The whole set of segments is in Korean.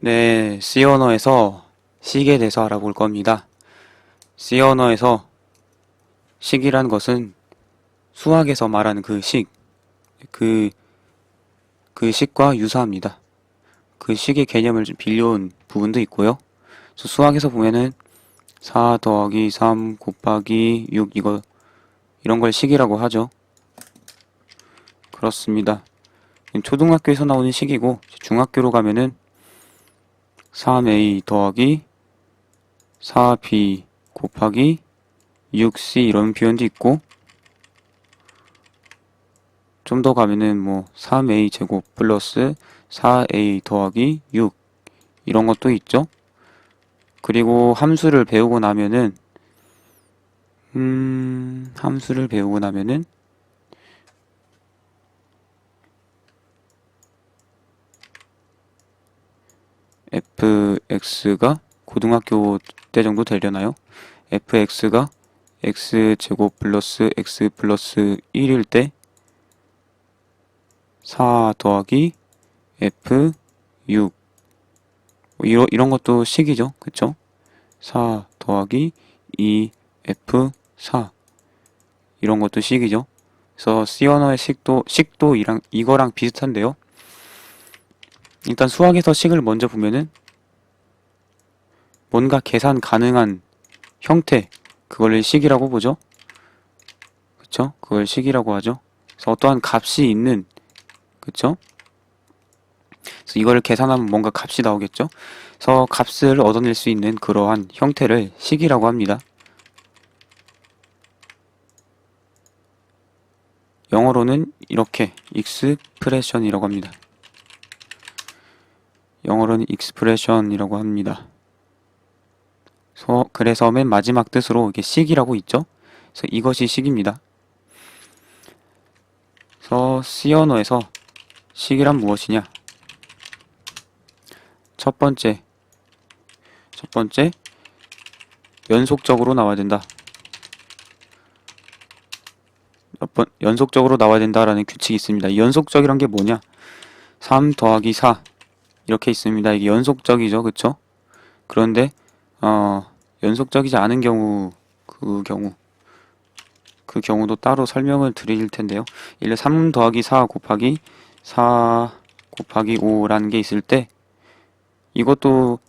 네, C 언어에서 식에 대해서 알아볼 겁니다. C 언어에서 식이란 것은 수학에서 말하는 그, 그 식과 유사합니다. 그 식의 개념을 좀 빌려온 부분도 있고요. 그래서 수학에서 보면은 4 더하기 3 곱하기 6 이런 걸 식이라고 하죠. 그렇습니다. 초등학교에서 나오는 식이고 중학교로 가면은 3a 더하기 4b 곱하기 6c 이런 표현도 있고 좀 더 가면은 뭐 3a 제곱 플러스 4a 더하기 6 이런 것도 있죠. 그리고 함수를 배우고 나면은 함수를 배우고 나면은 fx가 고등학교 때 정도 되려나요? fx가 x제곱 플러스 x 플러스 1일 때 4 더하기 f6 이런 것도 식이죠. 그쵸? 4 더하기 2f4 이런 것도 식이죠. 그래서 C 언어의 식도 이거랑 비슷한데요. 일단 수학에서 식을 먼저 보면은 뭔가 계산 가능한 형태 그걸 식이라고 보죠. 그쵸? 그걸 식이라고 하죠. 그래서 어떠한 값이 있는 그쵸? 그래서 이걸 계산하면 뭔가 값이 나오겠죠. 그래서 값을 얻어낼 수 있는 그러한 형태를 식이라고 합니다. 영어로는 이렇게 expression이라고 합니다. 영어로는 expression이라고 합니다. 그래서 맨 마지막 뜻으로 이게 식이라고 있죠. 그래서 이것이 식입니다. 그래서 C 언어에서 식이란 무엇이냐? 첫 번째, 연속적으로 나와야 된다. 연속적으로 나와야 된다라는 규칙이 있습니다. 이 연속적이란 게 뭐냐? 3 더하기 4 이렇게 있습니다. 이게 연속적이죠, 그쵸? 그런데 연속적이지 않은 그 경우도 따로 설명을 드릴 텐데요. 예를 들어 3 더하기 4 곱하기 4 곱하기 5라는 게 있을 때 이것도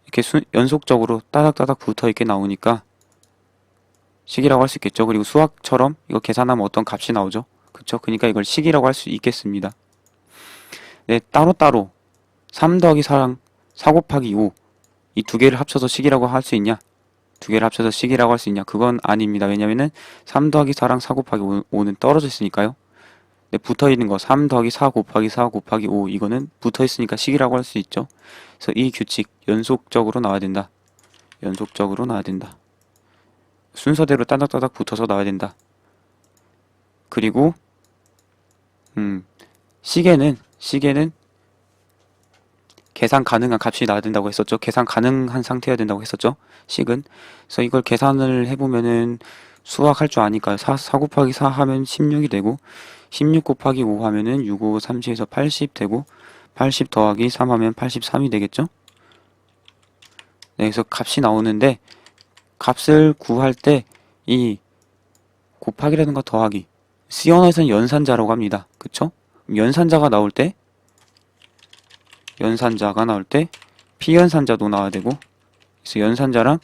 이렇게 연속적으로 따닥따닥 붙어 있게 나오니까 식이라고 할 수 있겠죠. 그리고 수학처럼 이거 계산하면 어떤 값이 나오죠. 그쵸? 그러니까 이걸 식이라고 할 수 있겠습니다. 네, 따로따로 3 더하기 4랑 4 곱하기 5 이 두 개를 합쳐서 식이라고 할 수 있냐? 두 개를 합쳐서 식이라고 할 수 있냐? 그건 아닙니다. 왜냐면은 3 더하기 4랑 4 곱하기 5는 떨어져 있으니까요. 네, 붙어 있는 거 3 더하기 4 곱하기 4 곱하기 5 이거는 붙어 있으니까 식이라고 할 수 있죠. 그래서 이 규칙 연속적으로 나와야 된다. 연속적으로 나와야 된다. 순서대로 따닥따닥 붙어서 나와야 된다. 그리고 시계는 계산 가능한 값이 나와야 된다고 했었죠. 계산 가능한 상태여야 된다고 했었죠. 식은. 그래서 이걸 계산을 해보면은 수학할 줄 아니까 4 곱하기 4 하면 16이 되고 16 곱하기 5 하면은 6, 5, 30에서 80 되고 80 더하기 3 하면 83이 되겠죠. 네, 그래서 값이 나오는데 값을 구할 때 이 곱하기라든가 더하기 C 언어에서는 연산자라고 합니다. 그쵸? 연산자가 나올 때 피연산자도 나와야 되고 그래서 연산자랑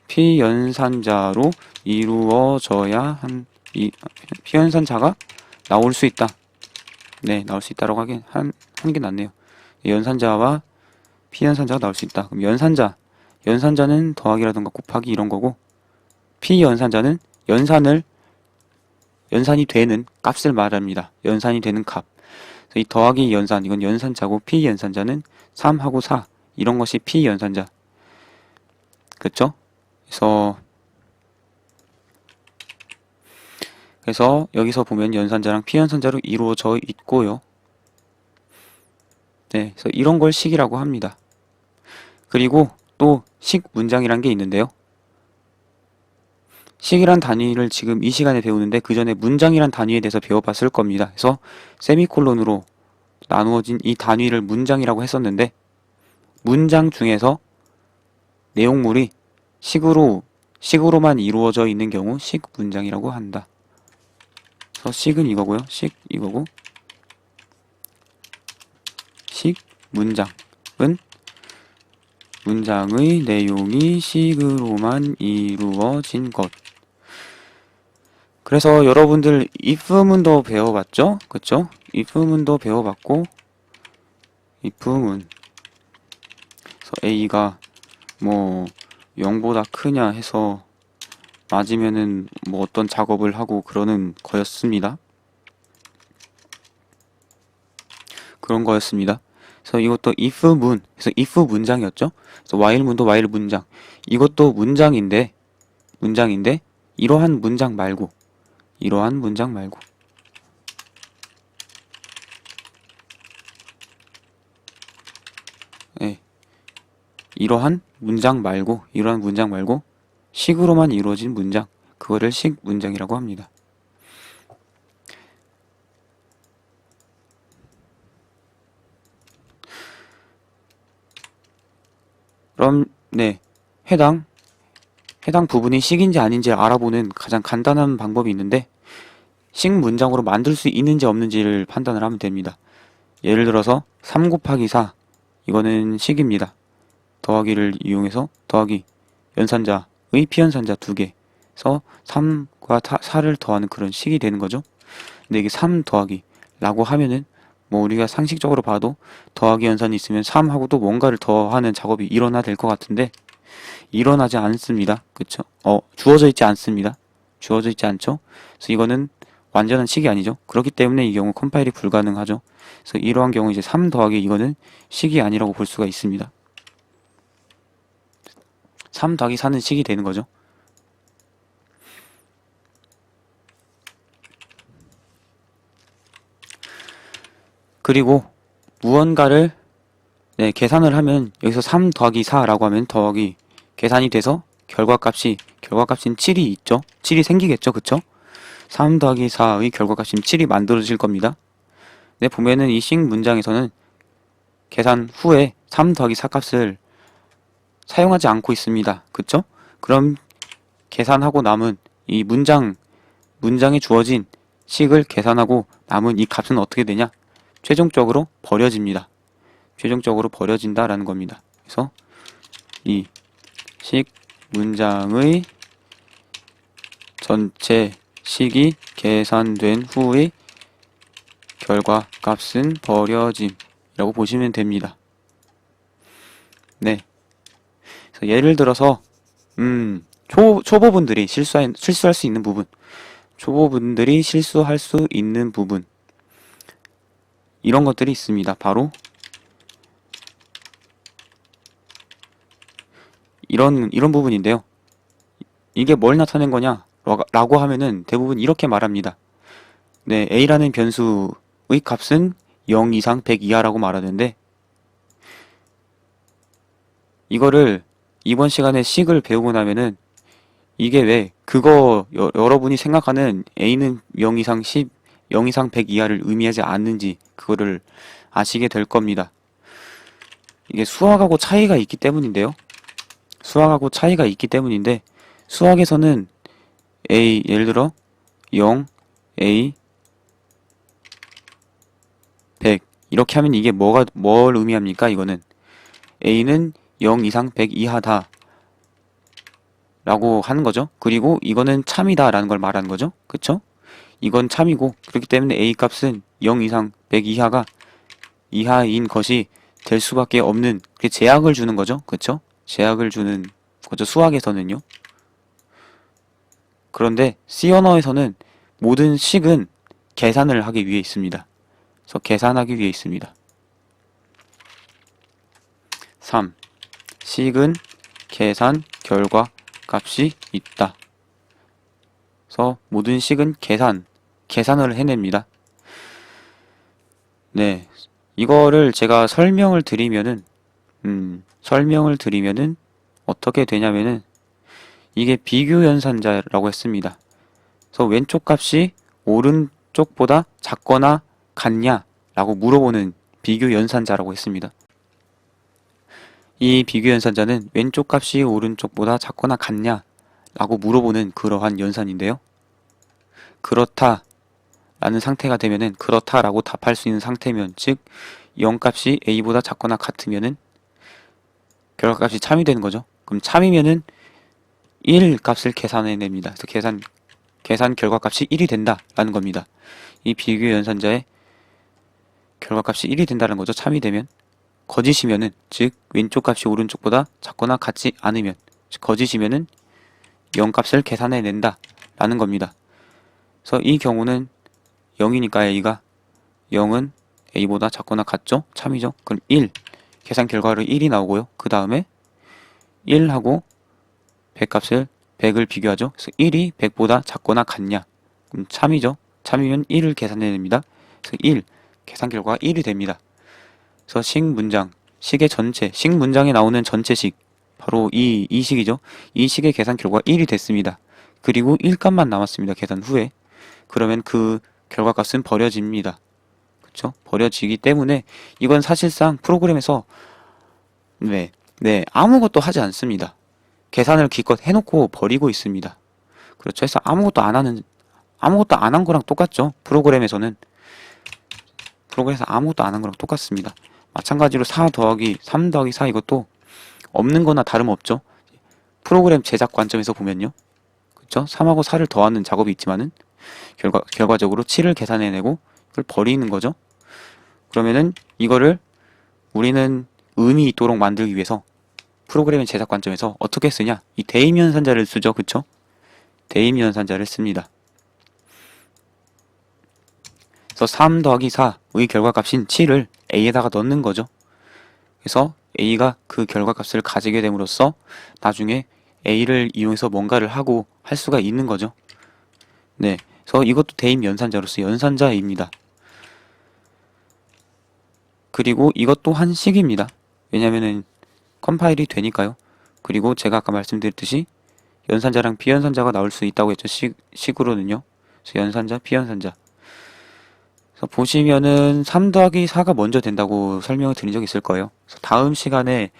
피연산자로 이루어져야 피연산자가 나올 수 있다. 네, 나올 수 있다라고 하는 게 낫네요. 연산자와 피연산자가 나올 수 있다. 그럼 연산자는 더하기라든가 곱하기 이런 거고 피연산자는 연산이 되는 값을 말합니다. 연산이 되는 값. 이 더하기 연산, 이건 연산자고 피연산자는 3하고 4 이런 것이 피연산자. 그쵸? 그래서 여기서 보면 연산자랑 피연산자로 이루어져 있고요. 네, 그래서 이런 걸 식이라고 합니다. 그리고 또 식 문장이란 게 있는데요. 식이란 단위를 지금 이 시간에 배우는데 그 전에 문장이란 단위에 대해서 배워봤을 겁니다. 그래서 세미콜론으로 나누어진 이 단위를 문장이라고 했었는데 문장 중에서 내용물이 식으로만 이루어져 있는 경우 식 문장이라고 한다. 그래서 식은 이거고요. 식 이거고 식 문장은 문장의 내용이 식으로만 이루어진 것. 그래서 여러분들 if문도 배워봤죠? 그쵸? if문도 배워봤고 if문 그래서 a가 뭐 0보다 크냐 해서 맞으면은 뭐 어떤 작업을 하고 그러는 거였습니다. 그런 거였습니다. 그래서 이것도 if문, 그래서 if 문장이었죠. 그래서 while문도 while 문장. 이것도 문장인데 이러한 문장 말고 예, 이러한 문장 말고 식으로만 이루어진 문장, 그거를 식 문장이라고 합니다. 그럼 네, 해당 부분이 식인지 아닌지 알아보는 가장 간단한 방법이 있는데 식 문장으로 만들 수 있는지 없는지를 판단을 하면 됩니다. 예를 들어서 3 곱하기 4 이거는 식입니다. 더하기를 이용해서 더하기 연산자의 피연산자 2개에서 3과 4를 더하는 그런 식이 되는 거죠. 근데 이게 3 더하기 라고 하면은 뭐 우리가 상식적으로 봐도 더하기 연산이 있으면 3하고 또 뭔가를 더하는 작업이 일어나야 될 것 같은데 일어나지 않습니다. 그쵸? 주어져 있지 않습니다. 주어져 있지 않죠? 그래서 이거는 완전한 식이 아니죠. 그렇기 때문에 이 경우 컴파일이 불가능하죠. 그래서 이러한 경우 이제 3 더하기 이거는 식이 아니라고 볼 수가 있습니다. 3 더하기 4는 식이 되는 거죠. 그리고 무언가를 계산을 하면 여기서 3 더하기 4라고 하면 더하기 계산이 돼서 결과값인 7이 있죠. 7이 생기겠죠. 그쵸? 3 더하기 4의 결과값인 7이 만들어질 겁니다. 근데 보면은 이 식 문장에서는 계산 후에 3 더하기 4 값을 사용하지 않고 있습니다. 그쵸? 그럼 계산하고 남은 이 문장에 주어진 식을 계산하고 남은 이 값은 어떻게 되냐? 최종적으로 버려집니다. 최종적으로 버려진다라는 겁니다. 그래서 이 식 문장의 전체 식이 계산된 후의 결과값은 버려짐이라고 보시면 됩니다. 네. 그래서 예를 들어서 초보분들이 실수할 수 있는 부분, 초보분들이 실수할 수 있는 부분 이런 것들이 있습니다. 바로 이런 부분인데요. 이게 뭘 나타낸 거냐? 라고 하면은 대부분 이렇게 말합니다. 네, A라는 변수의 값은 0 이상 100 이하라고 말하는데 이거를 이번 시간에 식을 배우고 나면은 이게 왜 그거 여러분이 생각하는 A는 0 이상 10, 0 이상 100 이하를 의미하지 않는지 그거를 아시게 될 겁니다. 이게 수학하고 차이가 있기 때문인데요. 수학하고 차이가 있기 때문인데 수학에서는 A 예를 들어 0, A 100 이렇게 하면 이게 뭘 의미합니까? 이거는 A는 0 이상 100 이하다 라고 하는 거죠. 그리고 이거는 참이다 라는 걸 말하는 거죠. 그쵸? 이건 참이고 그렇기 때문에 A 값은 0 이상 100 이하인 것이 될 수밖에 없는 제약을 주는 거죠. 그쵸? 제약을 주는 거죠. 수학에서는요. 그런데 C 언어에서는 모든 식은 계산을 하기 위해 있습니다. 그래서 계산하기 위해 있습니다. 3. 식은 계산 결과 값이 있다. 그래서 모든 식은 계산을 해냅니다. 네. 이거를 제가 설명을 드리면은 어떻게 되냐면은 이게 비교 연산자라고 했습니다. 그래서 왼쪽 값이 오른쪽보다 작거나 같냐 라고 물어보는 비교 연산자라고 했습니다. 이 비교 연산자는 왼쪽 값이 오른쪽보다 작거나 같냐 라고 물어보는 그러한 연산인데요. 그렇다 라는 상태가 되면은 그렇다라고 답할 수 있는 상태면, 즉 0값이 a보다 작거나 같으면은 결과값이 참이 되는 거죠. 그럼 참이면은 1 값을 계산해냅니다. 그래서 계산 결과값이 1이 된다라는 겁니다. 이 비교 연산자의 결과값이 1이 된다는 거죠. 참이 되면. 거짓이면은, 즉 왼쪽 값이 오른쪽보다 작거나 같지 않으면, 즉 거짓이면은 0 값을 계산해낸다 라는 겁니다. 그래서 이 경우는 0이니까 a가 0은 a보다 작거나 같죠? 참이죠? 그럼 1, 계산 결과로 1이 나오고요. 그 다음에 1하고 100을 비교하죠. 그래서 1이 100보다 작거나 같냐? 그럼 참이죠? 참이면 1을 계산해냅니다. 그래서 1, 계산 결과가 1이 됩니다. 그래서 식의 전체, 식 문장에 나오는 전체식, 바로 이 식이죠. 이 식의 계산 결과가 1이 됐습니다. 그리고 1값만 남았습니다. 계산 후에. 그러면 그 결과값은 버려집니다. 그쵸? 버려지기 때문에 이건 사실상 프로그램에서 아무것도 하지 않습니다. 계산을 기껏 해놓고 버리고 있습니다. 그렇죠? 해서 아무것도 안 한 거랑 똑같죠? 프로그램에서 아무것도 안 한 거랑 똑같습니다. 마찬가지로 3 더하기 4 이것도 없는 거나 다름없죠? 프로그램 제작 관점에서 보면요. 그쵸? 3하고 4를 더하는 작업이 있지만은 결과적으로 7을 계산해내고 그걸 버리는 거죠. 그러면은 이거를 우리는 의미 있도록 만들기 위해서 프로그램의 제작 관점에서 어떻게 쓰냐? 이 대입연산자를 쓰죠. 그쵸? 대입연산자를 씁니다. 그래서 3 더하기 4의 결과값인 7을 a에다가 넣는 거죠. 그래서 a가 그 결과값을 가지게 됨으로써 나중에 a를 이용해서 뭔가를 하고 할 수가 있는 거죠. 네, 그래서 이것도 대입연산자로서 연산자입니다. 그리고 이것 또한 식입니다. 왜냐면은 컴파일이 되니까요. 그리고 제가 아까 말씀드렸듯이 연산자랑 비연산자가 나올 수 있다고 했죠. 식으로는요. 그래서 연산자, 비연산자. 그래서 보시면은 3 더하기 4가 먼저 된다고 설명을 드린 적이 있을 거예요. 그래서 다음 시간에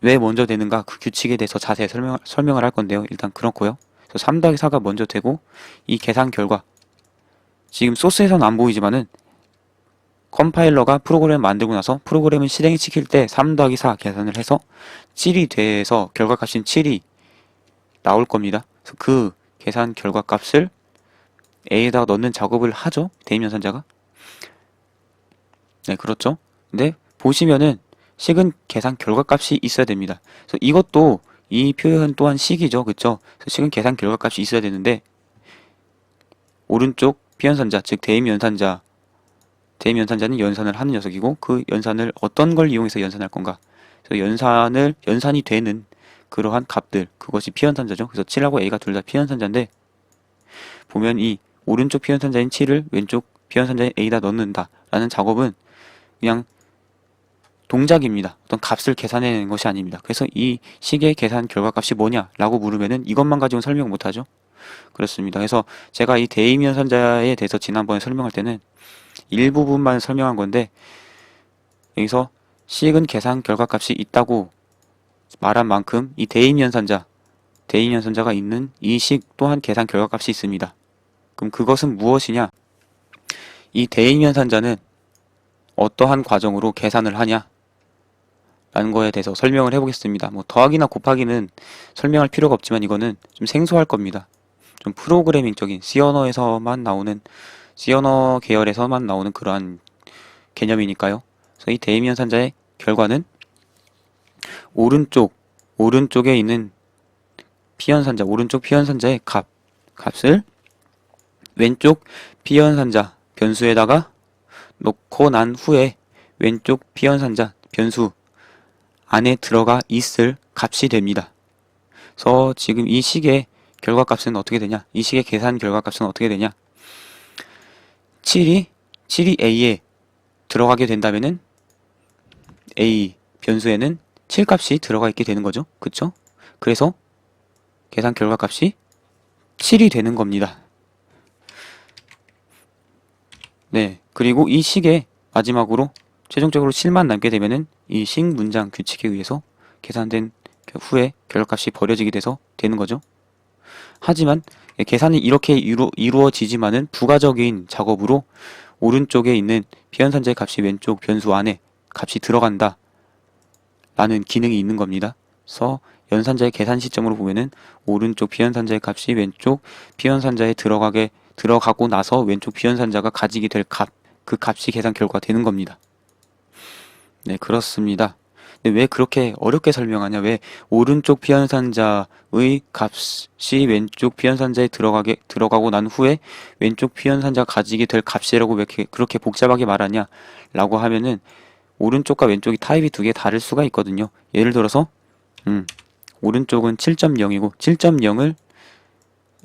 왜 먼저 되는가 그 규칙에 대해서 자세히 설명을 할 건데요. 일단 그렇고요. 그래서 3 더하기 4가 먼저 되고 이 계산 결과, 지금 소스에서는 안 보이지만은 컴파일러가 프로그램을 만들고 나서 프로그램을 실행시킬 때 3 더하기 4 계산을 해서 7이 돼서 결과값인 7이 나올 겁니다. 그래서 그 계산 결과값을 A에다가 넣는 작업을 하죠. 대입연산자가. 네, 그렇죠. 근데 보시면은 식은 계산 결과값이 있어야 됩니다. 그래서 이것도 이 표현 또한 식이죠. 그쵸? 그래서 식은 계산 결과값이 있어야 되는데 오른쪽 피연산자, 즉 대입연산자는 연산을 하는 녀석이고 그 연산을 어떤 걸 이용해서 연산할 건가? 그래서 연산이 되는 그러한 값들, 그것이 피연산자죠. 그래서 7하고 A가 둘 다 피연산자인데 보면 이 오른쪽 피연산자인 7을 왼쪽 피연산자인 A에다 넣는다 라는 작업은 그냥 동작입니다. 어떤 값을 계산해내는 것이 아닙니다. 그래서 이 식의 계산 결과값이 뭐냐 라고 물으면은 이것만 가지고는 설명 못하죠. 그렇습니다. 그래서 제가 이 대입연산자에 대해서 지난번에 설명할 때는 일부분만 설명한 건데 여기서 식은 계산 결과값이 있다고 말한 만큼 이 대입연산자가 있는 이 식 또한 계산 결과값이 있습니다. 그럼 그것은 무엇이냐? 이 대입연산자는 어떠한 과정으로 계산을 하냐? 라는 거에 대해서 설명을 해보겠습니다. 뭐 더하기나 곱하기는 설명할 필요가 없지만 이거는 좀 생소할 겁니다. 좀 프로그래밍적인 C 언어 계열에서만 나오는 그러한 개념이니까요. 그래서 이 대입연산자의 결과는 오른쪽에 있는 오른쪽 피연산자의 값을 왼쪽 피연산자 변수에다가 놓고 난 후에 왼쪽 피연산자 변수 안에 들어가 있을 값이 됩니다. 그래서 지금 이 식의 결과값은 어떻게 되냐? 이 식의 계산 결과값은 어떻게 되냐? 7이 A에 들어가게 된다면은 A 변수에는 7값이 들어가 있게 되는 거죠. 그쵸? 그래서 계산 결과값이 7이 되는 겁니다. 네. 그리고 이 식의 마지막으로 최종적으로 7만 남게 되면은 이 식 문장 규칙에 의해서 계산된 후에 결과값이 버려지게 돼서 되는 거죠. 하지만 계산이 이렇게 이루어지지만은 부가적인 작업으로 오른쪽에 있는 피연산자의 값이 왼쪽 변수 안에 값이 들어간다 라는 기능이 있는 겁니다. 그래서 연산자의 계산 시점으로 보면은 오른쪽 피연산자의 값이 왼쪽 피연산자에 들어가고 나서 왼쪽 피연산자가 가지게 될 값, 그 값이 계산 결과가 되는 겁니다. 네, 그렇습니다. 근데 왜 그렇게 어렵게 설명하냐? 왜 오른쪽 피연산자의 값이 왼쪽 피연산자에 들어가고 난 후에 왼쪽 피연산자가 가지게 될 값이라고 왜 그렇게 복잡하게 말하냐? 라고 하면은 오른쪽과 왼쪽이 타입이 두 개 다를 수가 있거든요. 예를 들어서 오른쪽은 7.0이고 7.0을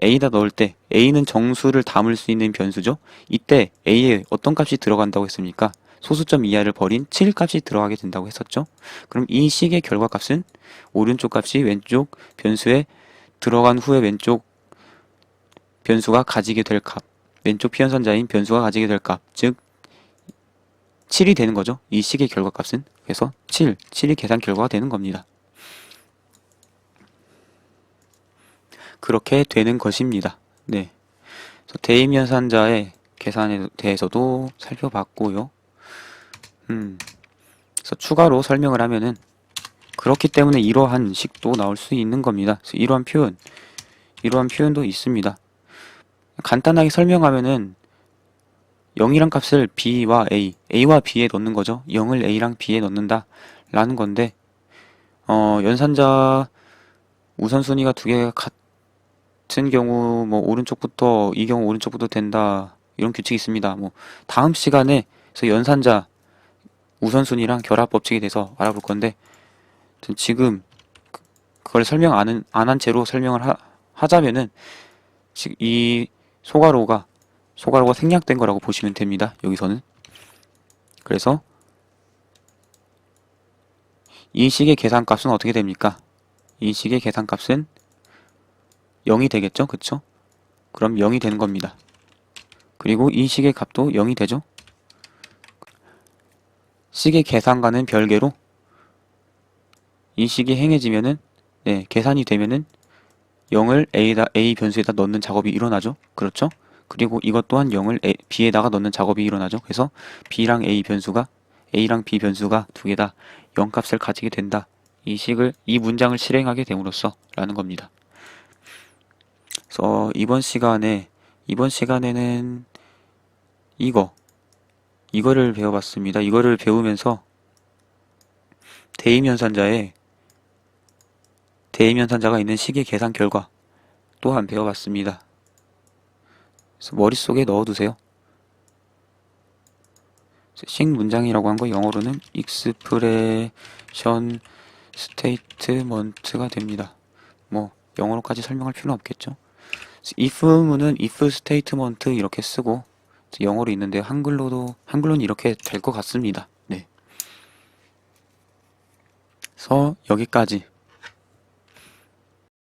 A에다 넣을 때 A는 정수를 담을 수 있는 변수죠. 이때 A에 어떤 값이 들어간다고 했습니까? 소수점 이하를 버린 7 값이 들어가게 된다고 했었죠. 그럼 이 식의 결과값은 오른쪽 값이 왼쪽 변수에 들어간 후에 왼쪽 변수가 가지게 될 값, 왼쪽 피연산자인 변수가 가지게 될 값, 즉 7이 되는 거죠. 이 식의 결과값은. 그래서 7이 계산 결과가 되는 겁니다. 그렇게 되는 것입니다. 네. 그래서 대입연산자의 계산에 대해서도 살펴봤고요. 그래서 추가로 설명을 하면은 그렇기 때문에 이러한 식도 나올 수 있는 겁니다. 그래서 이러한 표현도 있습니다. 간단하게 설명하면은 0이란 값을 B와 A와 B에 넣는 거죠. 0을 A랑 B에 넣는다 라는 건데 연산자 우선순위가 두 개가 같은 경우 뭐 오른쪽부터 이 경우 오른쪽부터 된다 이런 규칙이 있습니다. 뭐 다음 시간에 그래서 연산자 우선순위랑 결합 법칙에 대해서 알아볼 건데 지금 그걸 설명 안 한 채로 설명을 하자면은 지금 이 소괄호가 생략된 거라고 보시면 됩니다. 여기서는. 그래서 이 식의 계산값은 어떻게 됩니까? 이 식의 계산값은 0이 되겠죠? 그쵸? 그럼 0이 되는 겁니다. 그리고 이 식의 값도 0이 되죠? 식의 계산과는 별개로 이 식이 행해지면은 계산이 되면은 0을 A 변수에다 넣는 작업이 일어나죠? 그렇죠? 그리고 이것 또한 0을 B에다가 넣는 작업이 일어나죠. 그래서 A랑 B 변수가 두 개 다 0값을 가지게 된다. 이 문장을 실행하게 됨으로써 라는 겁니다. 그래서 이번 시간에는 이거를 배워봤습니다. 이거를 배우면서 대입연산자가 있는 식의 계산 결과 또한 배워봤습니다. 그래서 머릿속에 넣어두세요. 식 문장이라고 한 거 영어로는 expression statement가 됩니다. 뭐 영어로까지 설명할 필요는 없겠죠. if문은 if statement 이렇게 쓰고 영어로 있는데 한글로는 이렇게 될 것 같습니다. 네. 그래서 여기까지